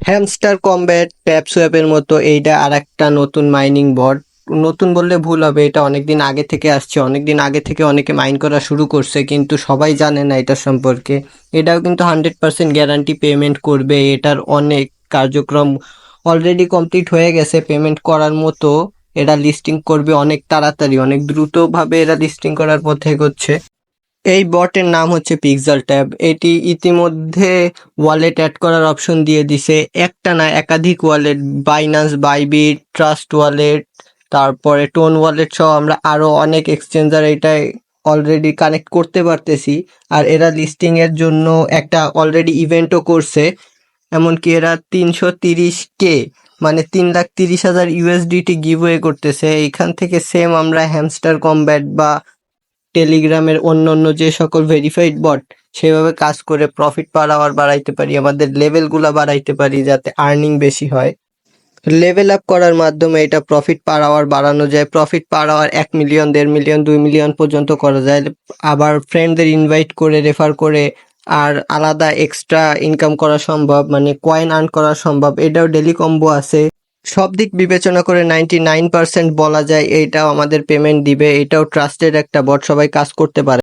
Hamster combat ট্যাপসোয়াপের মতো এইটা আরেকটা নতুন মাইনিং বট। নতুন বললে ভুল হবে, এটা অনেকদিন আগে থেকে আসছে, অনেকদিন আগে থেকে অনেকে মাইন করা শুরু করছে, কিন্তু সবাই জানে না এটা সম্পর্কে। এটাও কিন্তু 100% গ্যারান্টি পেমেন্ট করবে, এটার অনেক কার্যক্রম অলরেডি কমপ্লিট হয়ে গেছে পেমেন্ট করার মতো। এরা লিস্টিং করবে অনেক তাড়াতাড়ি, অনেক দ্রুতভাবে এরা লিস্টিং করার পথে এগোচ্ছে। এই বটের নাম হচ্ছে পিক্সেল ট্যাব। এটি ইতিমধ্যে ওয়ালেট অ্যাড করার অপশন দিয়ে দিছে, একটা না একাধিক wallet, Binance, Bybit, trust wallet, তারপরে টোন ওয়ালেট সহ আমরা আরো অনেক এক্সচেঞ্জার এটাই অলরেডি কানেক্ট করতে পারতেছি। আর এরা লিস্টিং এর জন্য একটা অলরেডি ইভেন্টও করছে, এমনকি এরা 330K মানে 3,30,000 ইউএসডিটি গিভওয়ে করতেছে। এইখান থেকে সেম আমরা হ্যামস্টার কমব্যাট বা টেলিগ্রামের অন্যান্য যে সকল ভেরিফাইড বট সেভাবে কাজ করে প্রফিট পার আওয়ার বাড়াইতে পারি, আমাদের লেভেলগুলা বাড়াইতে পারি যাতে আর্নিং বেশি হয়। লেভেল আপ করার মাধ্যমে এটা প্রফিট পার আওয়ার বাড়ানো যায়। Profit per hour 1 million, 1.5 million, 2 million পর্যন্ত করা যায়। আবার ফ্রেন্ডদের ইনভাইট করে, রেফার করে আর আলাদা এক্সট্রা ইনকাম করা সম্ভব, মানে কয়েন আর্ন করা সম্ভব। এটাও ডেলি কম্বো আছে। সব দিক বিবেচনা করে 99% বলা যায় এইটাও আমাদের পেমেন্ট দিবে। এটাও ট্রাস্টেড একটা বট, সবাই কাজ করতে পারে।